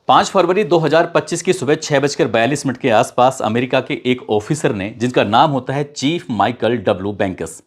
5 फरवरी 2025 की सुबह 6:42 के आसपास अमेरिका के एक ऑफिसर ने, जिनका नाम होता है chief Michael W Banks,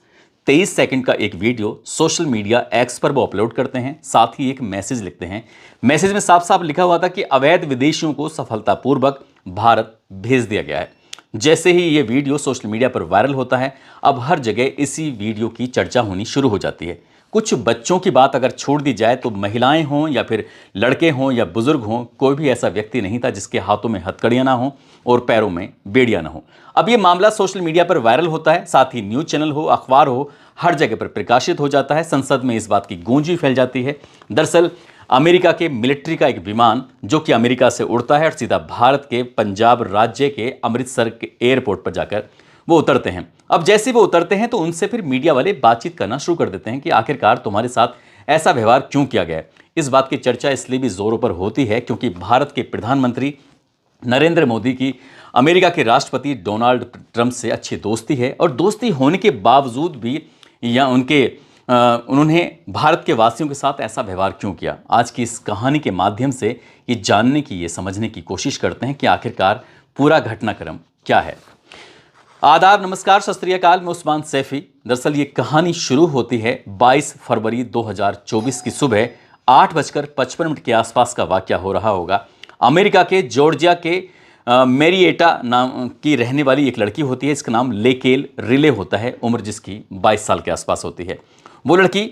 23 second का एक वीडियो सोशल मीडिया एक्स पर वो अपलोड करते हैं। साथ ही एक मैसेज लिखते हैं। मैसेज में साफ साफ लिखा हुआ था कि अवैध विदेशियों को सफलतापूर्वक भारत भेज दिया गया है। जैसे ही ये वीडियो सोशल मीडिया पर वायरल होता है, अब हर जगह इसी वीडियो की चर्चा होनी शुरू हो जाती है। कुछ बच्चों की बात अगर छोड़ दी जाए तो महिलाएं हों या फिर लड़के हों या बुजुर्ग हों, कोई भी ऐसा व्यक्ति नहीं था जिसके हाथों में हथकड़ियां ना हों और पैरों में बेड़ियां ना हों। अब ये मामला सोशल मीडिया पर वायरल होता है, साथ ही न्यूज चैनल हो, अखबार हो, हर जगह पर प्रकाशित हो जाता है। संसद में इस बात की गूंज भी फैल जाती है। दरअसल अमेरिका के मिलिट्री का एक विमान, जो कि अमेरिका से उड़ता है और सीधा भारत के पंजाब राज्य के अमृतसर के एयरपोर्ट पर जाकर वो उतरते हैं। अब जैसे वो उतरते हैं तो उनसे फिर मीडिया वाले बातचीत करना शुरू कर देते हैं कि आखिरकार तुम्हारे साथ ऐसा व्यवहार क्यों किया गया है। इस बात की चर्चा इसलिए भी जोरों पर होती है क्योंकि भारत के प्रधानमंत्री नरेंद्र मोदी की अमेरिका के राष्ट्रपति डोनाल्ड ट्रंप से अच्छी दोस्ती है, और दोस्ती होने के बावजूद भी या उन्होंने भारत के वासियों के साथ ऐसा व्यवहार क्यों किया। आज की इस कहानी के माध्यम से ये जानने की, ये समझने की कोशिश करते हैं कि आखिरकार पूरा घटनाक्रम क्या है। आदाब, नमस्कार, सत श्री अकाल, मैं उस्मान सैफी। दरअसल ये कहानी शुरू होती है 22 फरवरी 2024 की सुबह 8:55 के आसपास का वाकया हो रहा होगा। अमेरिका के जॉर्जिया के मैरिएटा नाम की रहने वाली एक लड़की होती है। इसका नाम लेकेल रिले होता है, उम्र जिसकी 22 साल के आसपास होती है। वो लड़की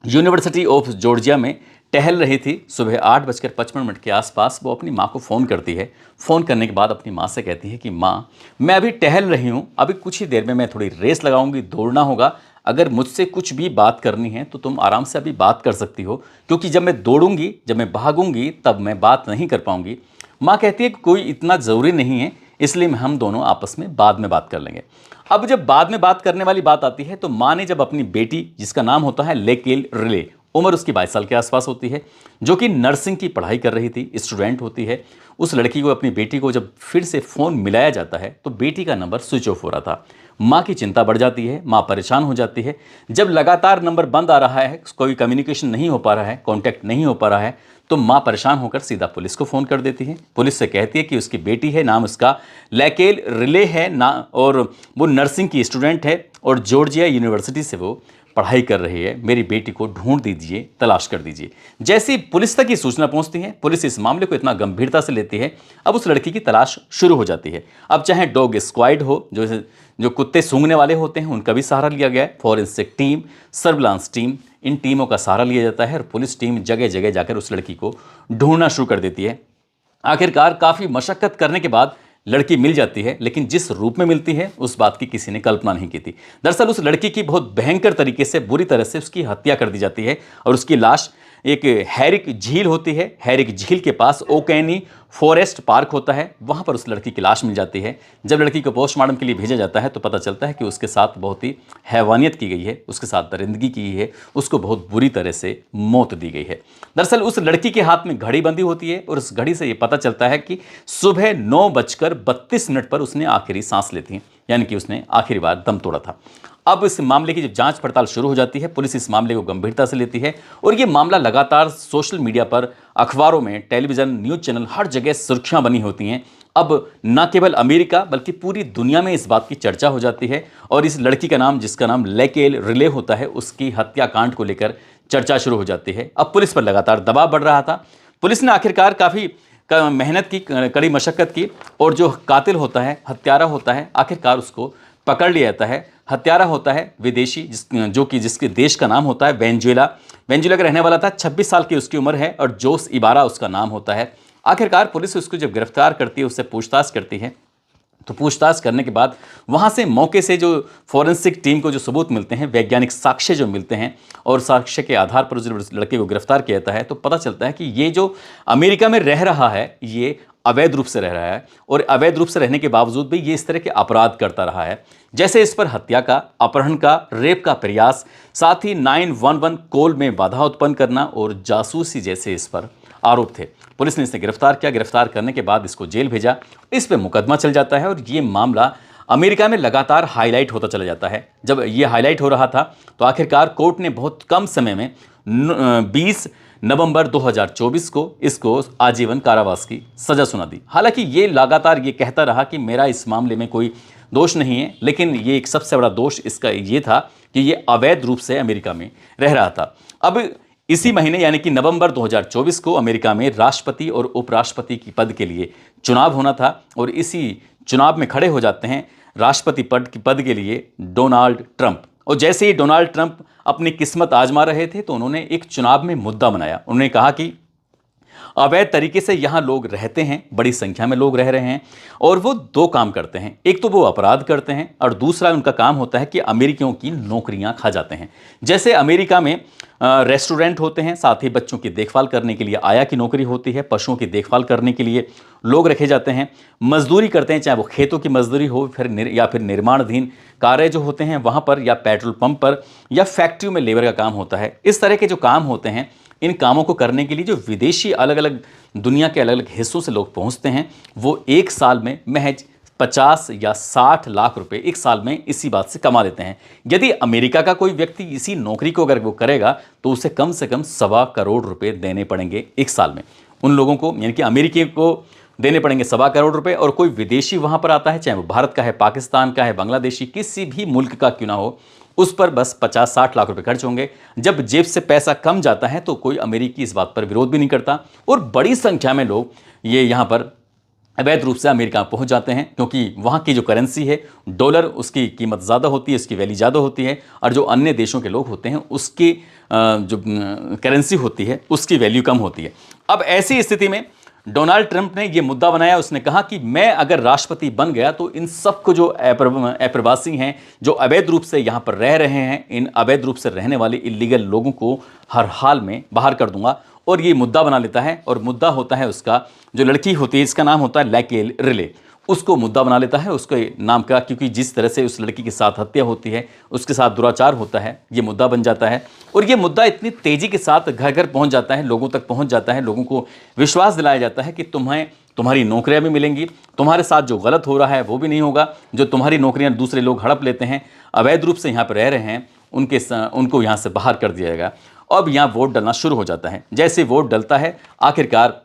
यूनिवर्सिटी ऑफ जॉर्जिया में टहल रही थी। सुबह 8:55 के आसपास वो अपनी माँ को फ़ोन करती है। फ़ोन करने के बाद अपनी माँ से कहती है कि माँ, मैं अभी टहल रही हूँ, अभी कुछ ही देर में मैं थोड़ी रेस लगाऊंगी, दौड़ना होगा। अगर मुझसे कुछ भी बात करनी है तो तुम आराम से अभी बात कर सकती हो, क्योंकि जब मैं दौड़ूंगी, जब मैं भागूंगी, तब मैं बात नहीं कर पाऊंगी। माँ कहती है कि कोई इतना ज़रूरी नहीं है, इसलिए हम दोनों आपस में बाद में बात कर लेंगे। अब जब बाद में बात करने वाली बात आती है तो माँ ने जब अपनी बेटी, जिसका नाम होता है लेकेल रिले, उम्र उसकी 22 साल के आसपास होती है, जो कि नर्सिंग की पढ़ाई कर रही थी, स्टूडेंट होती है, उस लड़की को, अपनी बेटी को जब फिर से फ़ोन मिलाया जाता है तो बेटी का नंबर स्विच ऑफ हो रहा था। माँ की चिंता बढ़ जाती है, माँ परेशान हो जाती है। जब लगातार नंबर बंद आ रहा है, कोई कम्युनिकेशन नहीं हो पा रहा है, कॉन्टैक्ट नहीं हो पा रहा है, तो माँ परेशान होकर सीधा पुलिस को फ़ोन कर देती है। पुलिस से कहती है कि उसकी बेटी है, नाम उसका लेकेल रिले है ना, और वो नर्सिंग की स्टूडेंट है और जॉर्जिया यूनिवर्सिटी से वो पढ़ाई कर रही है। मेरी बेटी को ढूंढ दीजिए, तलाश कर दीजिए। जैसे ही पुलिस तक ये सूचना पहुंचती है, पुलिस इस मामले को इतना गंभीरता से लेती है, अब उस लड़की की तलाश शुरू हो जाती है। अब चाहे डॉग स्क्वाड हो, जो कुत्ते सूंघने वाले होते हैं, उनका भी सहारा लिया गया है। फॉरेंसिक टीम, सर्विलांस टीम, इन टीमों का सहारा लिया जाता है और पुलिस टीम जगह जगह जाकर उस लड़की को ढूंढना शुरू कर देती है। आखिरकार काफ़ी मशक्कत करने के बाद लड़की मिल जाती है, लेकिन जिस रूप में मिलती है उस बात की किसी ने कल्पना नहीं की थी। दरअसल उस लड़की की बहुत भयंकर तरीके से, बुरी तरह से उसकी हत्या कर दी जाती है और उसकी लाश एक हैरिक झील होती है, हैरिक झील के पास ओकेनी फॉरेस्ट पार्क होता है, वहाँ पर उस लड़की की लाश मिल जाती है। जब लड़की को पोस्टमार्टम के लिए भेजा जाता है तो पता चलता है कि उसके साथ बहुत ही हैवानियत की गई है, उसके साथ दरिंदगी की गई है, उसको बहुत बुरी तरह से मौत दी गई है। दरअसल उस लड़की के हाथ में घड़ी बंधी होती है और उस घड़ी से ये पता चलता है कि सुबह 9:32 पर उसने आखिरी सांस ली थी, यानी कि उसने आखिरी बार दम तोड़ा था। अब इस मामले की जब जांच पड़ताल शुरू हो जाती है, पुलिस इस मामले को गंभीरता से लेती है और ये मामला लगातार सोशल मीडिया पर, अखबारों में, टेलीविज़न, न्यूज़ चैनल, हर जगह सुर्खियां बनी होती हैं। अब न केवल अमेरिका बल्कि पूरी दुनिया में इस बात की चर्चा हो जाती है और इस लड़की का नाम, जिसका नाम लेकेल रिले होता है, उसकी हत्याकांड को लेकर चर्चा शुरू हो जाती है। अब पुलिस पर लगातार दबाव बढ़ रहा था। पुलिस ने आखिरकार काफ़ी मेहनत की, कड़ी मशक्क़त की और जो कातिल होता है, हत्यारा होता है, आखिरकार उसको पकड़ लिया जाता है। हत्यारा होता है विदेशी, जिसके देश का नाम होता है वेनेजुएला का रहने वाला था। 26 साल की उसकी उम्र है और जोस इबारा उसका नाम होता है। आखिरकार पुलिस उसको जब गिरफ्तार करती है, उससे पूछताछ करती है, तो पूछताछ करने के बाद वहाँ से मौके से जो फॉरेंसिक टीम को जो सबूत मिलते हैं, वैज्ञानिक साक्ष्य जो मिलते हैं, और साक्ष्य के आधार पर उस लड़के को गिरफ्तार किया जाता है, तो पता चलता है कि ये जो अमेरिका में रह रहा है, ये अवैध रूप से रह रहा है और अवैध रूप से रहने के बावजूद भी ये इस तरह के अपराध करता रहा है, जैसे इस पर हत्या का, अपहरण का, रेप का प्रयास, साथ ही 911 कॉल में बाधा उत्पन्न करना और जासूसी जैसे इस पर आरोप थे। पुलिस ने इसे गिरफ्तार किया। गिरफ्तार करने के बाद इसको जेल भेजा। इस पे मुकदमा चल जाता है और ये मामला अमेरिका में लगातार हाईलाइट होता चला जाता है। जब ये हाईलाइट हो रहा था तो आखिरकार कोर्ट ने बहुत कम समय में 20 नवंबर 2024 को इसको आजीवन कारावास की सजा सुना दी। हालांकि ये लगातार ये कहता रहा कि मेरा इस मामले में कोई दोष नहीं है, लेकिन ये एक सबसे बड़ा दोष इसका ये था कि ये अवैध रूप से अमेरिका में रह रहा था। अब इसी महीने यानी कि नवंबर 2024 को अमेरिका में राष्ट्रपति और उपराष्ट्रपति की पद के लिए चुनाव होना था और इसी चुनाव में खड़े हो जाते हैं राष्ट्रपति पद के लिए डोनाल्ड ट्रंप। और जैसे ही डोनाल्ड ट्रंप अपनी किस्मत आजमा रहे थे तो उन्होंने एक चुनाव में मुद्दा बनाया। उन्होंने कहा कि अवैध तरीके से यहाँ लोग रहते हैं, बड़ी संख्या में लोग रह रहे हैं और वो दो काम करते हैं, एक तो वो अपराध करते हैं और दूसरा उनका काम होता है कि अमेरिकियों की नौकरियां खा जाते हैं। जैसे अमेरिका में रेस्टोरेंट होते हैं, साथ ही बच्चों की देखभाल करने के लिए आया की नौकरी होती है, पशुओं की देखभाल करने के लिए लोग रखे जाते हैं, मजदूरी करते हैं, चाहे वो खेतों की मजदूरी हो या फिर निर्माणाधीन कार्य जो होते हैं वहाँ पर, या पेट्रोल पंप पर, या फैक्ट्रियों में लेबर का काम होता है। इस तरह के जो काम होते हैं, इन कामों को करने के लिए जो विदेशी अलग अलग दुनिया के अलग अलग हिस्सों से लोग पहुंचते हैं, वो एक साल में महज 50 या 60 लाख रुपए एक साल में इसी बात से कमा लेते हैं। यदि अमेरिका का कोई व्यक्ति इसी नौकरी को अगर वो करेगा तो उसे कम से कम 1.25 करोड़ रुपए देने पड़ेंगे एक साल में उन लोगों को, यानी कि अमेरिकी को देने पड़ेंगे 1.25 करोड़ रुपए। और कोई विदेशी वहां पर आता है, चाहे वो भारत का है, पाकिस्तान का है, बांग्लादेशी, किसी भी मुल्क का क्यों ना हो, उस पर बस 50-60 लाख रुपए खर्च होंगे। जब जेब से पैसा कम जाता है तो कोई अमेरिकी इस बात पर विरोध भी नहीं करता और बड़ी संख्या में लोग ये यहाँ पर अवैध रूप से अमेरिका पहुंच जाते हैं, क्योंकि वहाँ की जो करेंसी है डॉलर, उसकी कीमत ज़्यादा होती है, उसकी वैल्यू ज़्यादा होती है, और जो अन्य देशों के लोग होते हैं उसकी जो करेंसी होती है उसकी वैल्यू कम होती है। अब ऐसी स्थिति में डोनाल्ड ट्रंप ने यह मुद्दा बनाया। उसने कहा कि मैं अगर राष्ट्रपति बन गया तो इन सबको जो अप्रवासी हैं, जो अवैध रूप से यहाँ पर रह रहे हैं, इन अवैध रूप से रहने वाले इलीगल लोगों को हर हाल में बाहर कर दूंगा। और ये मुद्दा बना लेता है, और मुद्दा होता है उसका, जो लड़की होती है इसका नाम होता है लेकेल रिले, उसको मुद्दा बना लेता है उसके नाम का, क्योंकि जिस तरह से उस लड़की के साथ हत्या होती है, उसके साथ दुराचार होता है, ये मुद्दा बन जाता है। और ये मुद्दा इतनी तेज़ी के साथ घर घर पहुंच जाता है, लोगों तक पहुंच जाता है, लोगों को विश्वास दिलाया जाता है कि तुम्हारी नौकरियां भी मिलेंगी, तुम्हारे साथ जो गलत हो रहा है वो भी नहीं होगा, जो तुम्हारी नौकरियां दूसरे लोग हड़प लेते हैं, अवैध रूप से यहाँ पर रह रहे हैं, उनको यहाँ से बाहर कर दिया जाएगा। अब यहाँ वोट डलना शुरू हो जाता है। जैसे वोट डलता है, आखिरकार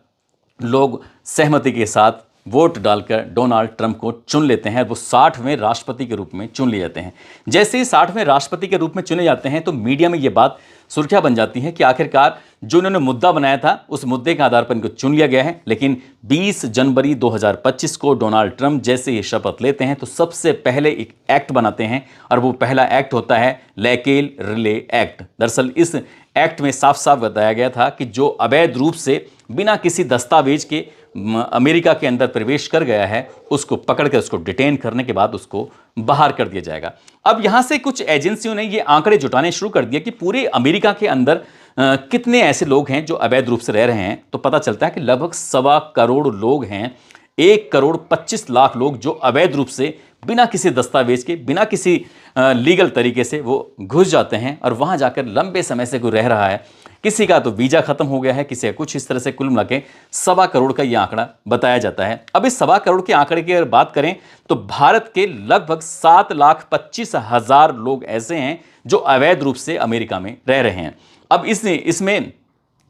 लोग सहमति के साथ वोट डालकर डोनाल्ड ट्रंप को चुन लेते हैं। वो 60वें राष्ट्रपति के रूप में चुन लिए जाते हैं। जैसे ही 60वें राष्ट्रपति के रूप में चुने जाते हैं तो मीडिया में ये बात सुर्खियां बन जाती है कि आखिरकार जो उन्होंने मुद्दा बनाया था उस मुद्दे के आधार पर इनको चुन लिया गया है। लेकिन 20 जनवरी 2025 को डोनाल्ड ट्रंप जैसे ही शपथ लेते हैं तो सबसे पहले एक एक्ट बनाते हैं, और वो पहला एक्ट होता है लेकेल रिले एक्ट। दरअसल इस एक्ट में साफ साफ बताया गया था कि जो अवैध रूप से बिना किसी दस्तावेज के अमेरिका के अंदर प्रवेश कर गया है, उसको पकड़ कर उसको डिटेन करने के बाद उसको बाहर कर दिया जाएगा। अब यहां से कुछ एजेंसियों ने ये आंकड़े जुटाने शुरू कर दिए कि पूरे अमेरिका के अंदर कितने ऐसे लोग हैं जो अवैध रूप से रह रहे हैं। तो पता चलता है कि लगभग 1.25 करोड़ लोग हैं, 1,25,00,000 लोग जो अवैध रूप से बिना किसी दस्तावेज के, बिना किसी लीगल तरीके से वो घुस जाते हैं और वहां जाकर लंबे समय से कोई रह रहा है। किसी का तो वीजा खत्म हो गया है, किसी का कुछ इस तरह से, कुल मिला के 1.25 करोड़ का यह आंकड़ा बताया जाता है। अब इस 1.25 करोड़ के आंकड़े की अगर बात करें तो भारत के लगभग 7,25,000 लोग ऐसे हैं जो अवैध रूप से अमेरिका में रह रहे हैं। अब इसमें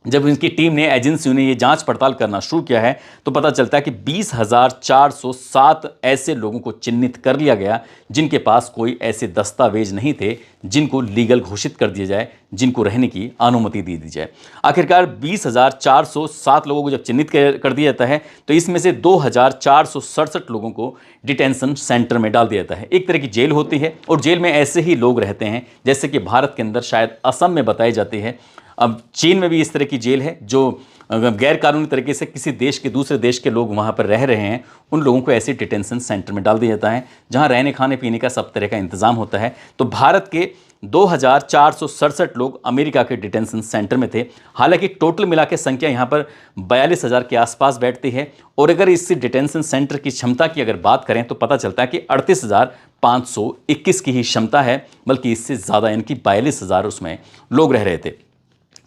जब इनकी टीम ने, एजेंसियों ने ये जांच पड़ताल करना शुरू किया है तो पता चलता है कि 20,407 ऐसे लोगों को चिन्हित कर लिया गया जिनके पास कोई ऐसे दस्तावेज नहीं थे जिनको लीगल घोषित कर दिया जाए, जिनको रहने की अनुमति दे दी जाए। आखिरकार 20,407 लोगों को जब चिन्हित कर दिया जाता है तो इसमें से 2,467 लोगों को डिटेंशन सेंटर में डाल दिया जाता है। एक तरह की जेल होती है और जेल में ऐसे ही लोग रहते हैं जैसे कि भारत के अंदर शायद असम में बताई जाती है। अब चीन में भी इस तरह की जेल है जो गैर कानूनी तरीके से किसी देश के, दूसरे देश के लोग वहाँ पर रह रहे हैं, उन लोगों को ऐसे डिटेंशन सेंटर में डाल दिया जाता है जहाँ रहने खाने पीने का सब तरह का इंतजाम होता है। तो भारत के 2,467 लोग अमेरिका के डिटेंशन सेंटर में थे। हालांकि टोटल मिला के संख्या यहाँ पर 42,000 के आसपास बैठती है। और अगर इस डिटेंशन सेंटर की क्षमता की अगर बात करें तो पता चलता है कि 38,521 की ही क्षमता है, बल्कि इससे ज़्यादा, यानी कि 42,000 उसमें लोग रह रहे थे।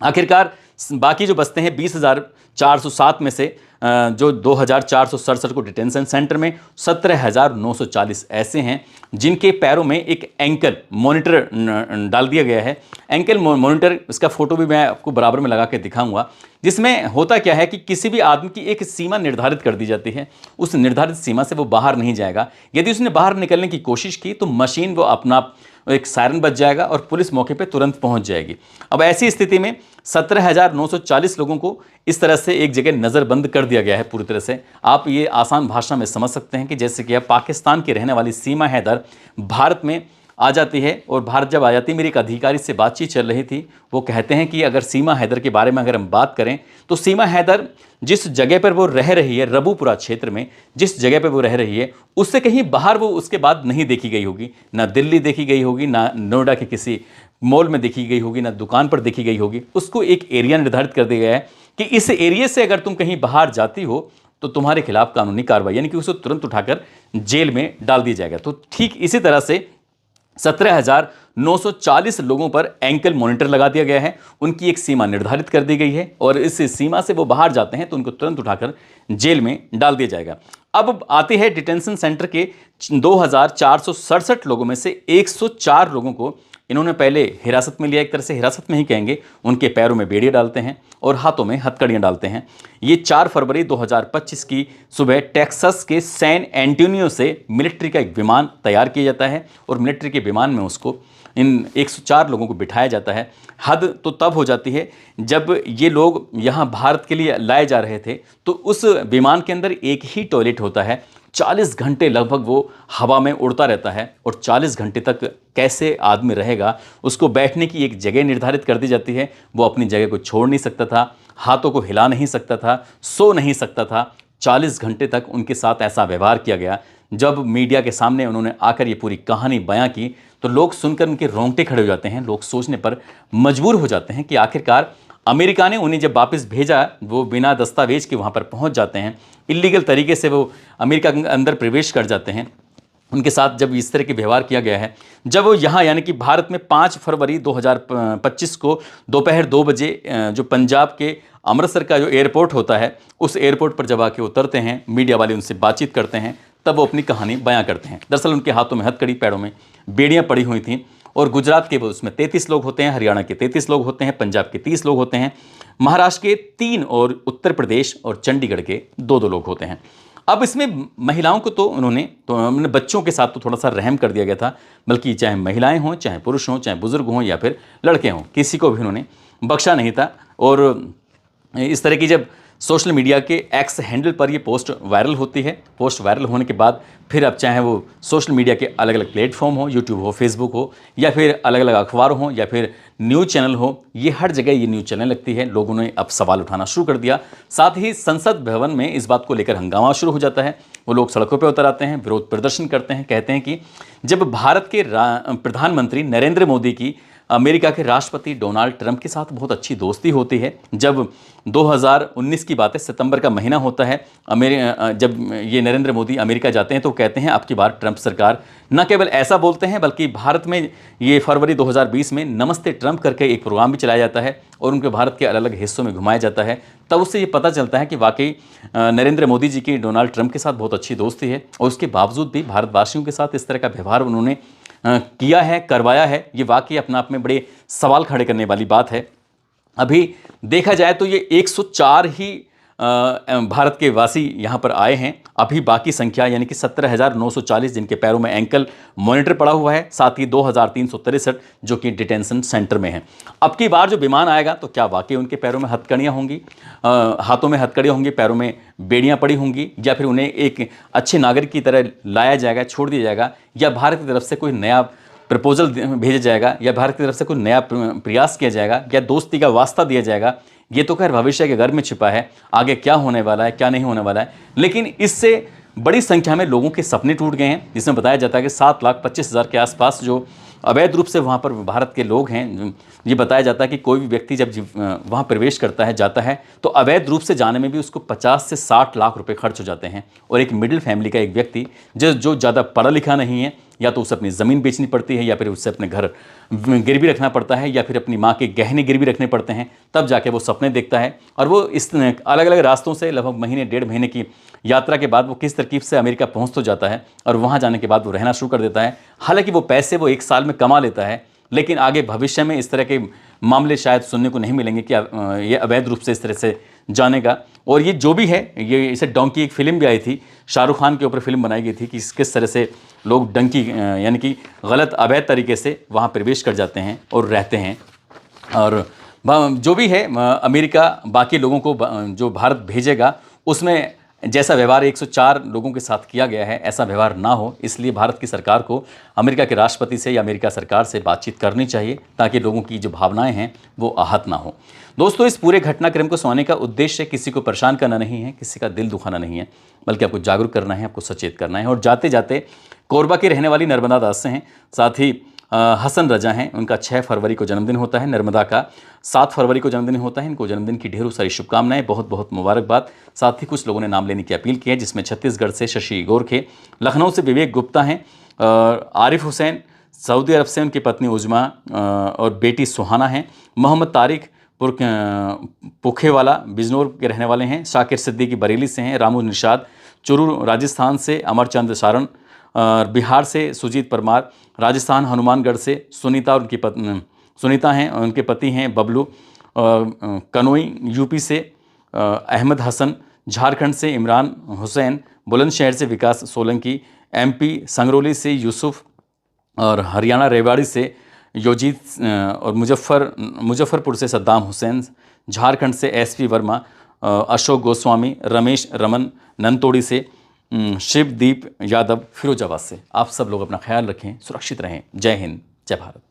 आखिरकार बाकी जो बसते हैं 20,407 में से जो 2,467 को डिटेंशन सेंटर में, 17,940 ऐसे हैं जिनके पैरों में एक एंकल मॉनिटर डाल दिया गया है। एंकल मॉनिटर, इसका फोटो भी मैं आपको बराबर में लगा के दिखाऊंगा, जिसमें होता क्या है कि किसी भी आदमी की एक सीमा निर्धारित कर दी जाती है, उस निर्धारित सीमा से वो बाहर नहीं जाएगा। यदि उसने बाहर निकलने की कोशिश की तो मशीन वो अपना एक सायरन बज जाएगा और पुलिस मौके पे तुरंत पहुंच जाएगी। अब ऐसी स्थिति में 17,940 लोगों को इस तरह से एक जगह नज़रबंद कर दिया गया है पूरी तरह से। आप ये आसान भाषा में समझ सकते हैं कि जैसे कि अब पाकिस्तान की रहने वाली सीमा हैदर भारत में आ जाती है, और भारत जब आ जाती है, मेरी एक अधिकारी से बातचीत चल रही थी, वो कहते हैं कि अगर सीमा हैदर के बारे में अगर हम बात करें तो सीमा हैदर जिस जगह पर वो रह रही है, रबूपुरा क्षेत्र में जिस जगह पर वो रह रही है, उससे कहीं बाहर वो उसके बाद नहीं देखी गई होगी। ना दिल्ली देखी गई होगी, ना नोएडा के किसी मॉल में देखी गई होगी, ना दुकान पर देखी गई होगी। उसको एक एरिया निर्धारित कर दिया गया है कि इस एरिया से अगर तुम कहीं बाहर जाती हो तो तुम्हारे खिलाफ कानूनी कार्रवाई, यानी कि उसको तुरंत उठाकर जेल में डाल दिया जाएगा। तो ठीक इसी तरह से 17,940 लोगों पर एंकल मॉनिटर लगा दिया गया है। उनकी एक सीमा निर्धारिट कर दी गई है और इस सीमा से वो बाहर जाते हैं तो उनको तुरंत उठाकर जेल में डाल दिया जाएगा। अब आते हैं डिटेंशन सेंटर के 2,467 लोगों में से 104 लोगों को इन्होंने पहले हिरासत में लिया, एक तरह से हिरासत में ही कहेंगे। उनके पैरों में बेड़ियां डालते हैं और हाथों में हथकड़ियां डालते हैं। ये 4 फरवरी 2025 की सुबह टेक्सास के सैन एंटोनियो से मिलिट्री का एक विमान तैयार किया जाता है और मिलिट्री के विमान में उसको इन 104 लोगों को बिठाया जाता है। हद तो तब हो जाती है जब ये लोग यहाँ भारत के लिए लाए जा रहे थे तो उस विमान के अंदर एक ही टॉयलेट होता है। 40 घंटे लगभग वो हवा में उड़ता रहता है और 40 घंटे तक कैसे आदमी रहेगा, उसको बैठने की एक जगह निर्धारित कर दी जाती है। वो अपनी जगह को छोड़ नहीं सकता था, हाथों को हिला नहीं सकता था, सो नहीं सकता था। 40 घंटे तक उनके साथ ऐसा व्यवहार किया गया। जब मीडिया के सामने उन्होंने आकर ये पूरी कहानी बयां की तो लोग सुनकर उनके रोंगटे खड़े हो जाते हैं। लोग सोचने पर मजबूर हो जाते हैं कि आखिरकार अमेरिका ने उन्हें जब वापस भेजा, वो बिना दस्तावेज के वहाँ पर पहुँच जाते हैं, इलीगल तरीके से वो अमेरिका के अंदर प्रवेश कर जाते हैं। उनके साथ जब इस तरह के व्यवहार किया गया है, जब वो यहाँ यानी कि भारत में 5 फरवरी 2025 को दोपहर 2 बजे जो पंजाब के अमृतसर का जो एयरपोर्ट होता है, उस एयरपोर्ट पर जब आके उतरते हैं, मीडिया वाले उनसे बातचीत करते हैं, तब वो अपनी कहानी बयां करते हैं। दरअसल उनके हाथों में हथकड़ी, पैरों में बेड़ियाँ पड़ी हुई थीं और गुजरात के वो उसमें 33 लोग होते हैं, हरियाणा के 33 लोग होते हैं, पंजाब के 30 लोग होते हैं, महाराष्ट्र के 3 और उत्तर प्रदेश और चंडीगढ़ के 2-2 लोग होते हैं। अब इसमें महिलाओं को तो उन्होंने बच्चों के साथ तो थोड़ा सा रहम कर दिया गया था, बल्कि चाहे महिलाएं हों, चाहे पुरुष हों, चाहे बुजुर्ग हों या फिर लड़के हों, किसी को भी उन्होंने बख्शा नहीं था। और इस तरह की जब सोशल मीडिया के एक्स हैंडल पर ये पोस्ट वायरल होती है, पोस्ट वायरल होने के बाद फिर अब चाहे वो सोशल मीडिया के अलग अलग प्लेटफॉर्म हो, यूट्यूब हो, फेसबुक हो, या फिर अलग अलग अखबार हो, या फिर न्यूज़ चैनल हो, ये हर जगह ये न्यूज़ चैनल लगती है। लोगों ने अब सवाल उठाना शुरू कर दिया। साथ ही संसद भवन में इस बात को लेकर हंगामा शुरू हो जाता है। वो लोग सड़कों पर उतर आते हैं, विरोध प्रदर्शन करते हैं, कहते हैं कि जब भारत के प्रधानमंत्री नरेंद्र मोदी की अमेरिका के राष्ट्रपति डोनाल्ड ट्रंप के साथ बहुत अच्छी दोस्ती होती है, जब 2019 की बात है, सितंबर का महीना होता है, जब ये नरेंद्र मोदी अमेरिका जाते हैं तो कहते हैं अब की बार ट्रंप सरकार न केवल ऐसा बोलते हैं बल्कि भारत में ये फरवरी 2020 में नमस्ते ट्रंप करके एक प्रोग्राम भी चलाया जाता है और उनके भारत के अलग अलग हिस्सों में घुमाया जाता है। तब उससे ये पता चलता है कि वाकई नरेंद्र मोदी जी की डोनाल्ड ट्रंप के साथ बहुत अच्छी दोस्ती है और उसके बावजूद भी भारतवासियों के साथ इस तरह का व्यवहार उन्होंने किया है, करवाया है। ये वाकई अपने आप में बड़े सवाल खड़े करने वाली बात है। अभी देखा जाए तो ये 104 ही भारत के वासी यहाँ पर आए हैं। अभी बाकी संख्या यानी कि 17,940 जिनके पैरों में एंकल मॉनिटर पड़ा हुआ है, साथ ही 2,363 जो कि डिटेंशन सेंटर में हैं। अब की बार जो विमान आएगा तो क्या वाकई उनके पैरों में हथकड़ियाँ होंगी, हाथों में हथकड़ियाँ होंगी, पैरों में बेड़ियाँ पड़ी होंगी, या फिर उन्हें एक अच्छे नागरिक की तरह लाया जाएगा, छोड़ दिया जाएगा, या भारत की तरफ से कोई नया प्रपोजल भेजा जाएगा, या भारत की तरफ से कोई नया प्रयास किया जाएगा, या दोस्ती का वास्ता दिया जाएगा। ये तो खैर भविष्य के घर में छिपा है, आगे क्या होने वाला है, क्या नहीं होने वाला है। लेकिन इससे बड़ी संख्या में लोगों के सपने टूट गए हैं, जिसमें बताया जाता है कि 7,25,000 के आसपास जो अवैध रूप से वहाँ पर भारत के लोग हैं। ये बताया जाता है कि कोई भी व्यक्ति जब वहाँ प्रवेश करता है, जाता है, तो अवैध रूप से जाने में भी उसको 50 से 60 लाख रुपए खर्च हो जाते हैं। और एक मिडिल फैमिली का एक व्यक्ति जो ज़्यादा पढ़ा लिखा नहीं है, या तो उसे अपनी ज़मीन बेचनी पड़ती है, या फिर उससे अपने घर गिरवी रखना पड़ता है, या फिर अपनी माँ के गहने गिरवी रखने पड़ते हैं, तब जाके वो सपने देखता है। और वो इस अलग अलग रास्तों से लगभग महीने 1.5 महीने की यात्रा के बाद वो किस तरकीब से अमेरिका पहुँच तो जाता है, और वहाँ जाने के बाद वो रहना शुरू कर देता है। हालांकि वो पैसे वो 1 साल में कमा लेता है, लेकिन आगे भविष्य में इस तरह के मामले शायद सुनने को नहीं मिलेंगे कि ये अवैध रूप से इस तरह से जानेगा। और ये जो भी है, ये इसे डोंकी एक फिल्म भी आई थी, शाहरुख खान के ऊपर फिल्म बनाई गई थी कि किस तरह से लोग डंकी यानी कि गलत अवैध तरीके से वहाँ प्रवेश कर जाते हैं और रहते हैं। और जो भी है, अमेरिका बाकी लोगों को जो भारत भेजेगा उसमें जैसा व्यवहार 104 लोगों के साथ किया गया है, ऐसा व्यवहार ना हो, इसलिए भारत की सरकार को अमेरिका के राष्ट्रपति से या अमेरिका सरकार से बातचीत करनी चाहिए, ताकि लोगों की जो भावनाएं हैं वो आहत ना हो। दोस्तों, इस पूरे घटनाक्रम को सुनाने का उद्देश्य किसी को परेशान करना नहीं है, किसी का दिल दुखाना नहीं है, बल्कि आपको जागरूक करना है, आपको सचेत करना है। और जाते जाते कोरबा की रहने वाली नर्मदा दास से हैं, साथ ही हसन रजा हैं, उनका 6 फरवरी को जन्मदिन होता है, नर्मदा का 7 फरवरी को जन्मदिन होता है। इनको जन्मदिन की ढेरों सारी शुभकामनाएं, बहुत बहुत मुबारकबाद। साथ ही कुछ लोगों ने नाम लेने की अपील की है, जिसमें छत्तीसगढ़ से शशि गोरखे, लखनऊ से विवेक गुप्ता हैं, आरिफ हुसैन, सऊदी अरब से उनकी पत्नी उजमा और बेटी सुहाना हैं, मोहम्मद तारिक पुखेवाला बिजनौर के रहने वाले हैं, शाकिर सिद्दीकी बरेली से हैं, रामू निषाद चुरू राजस्थान से, अमरचंद सारण बिहार से, सुजीत परमार राजस्थान हनुमानगढ़ से, सुनीता और उनकी पत्नी सुनीता हैं, उनके पति हैं बबलू कनोई यूपी से, अहमद हसन झारखंड से, इमरान हुसैन बुलंदशहर से, विकास सोलंकी एमपी संगरौली से, यूसुफ और हरियाणा रेवाड़ी से योजीत, और मुजफ्फरपुर से सद्दाम हुसैन, झारखंड से एसपी वर्मा, अशोक गोस्वामी, रमेश रमन ननतोड़ी से, शिवदीप यादव फिरोजाबाद से। आप सब लोग अपना ख्याल रखें, सुरक्षित रहें। जय हिंद, जय भारत।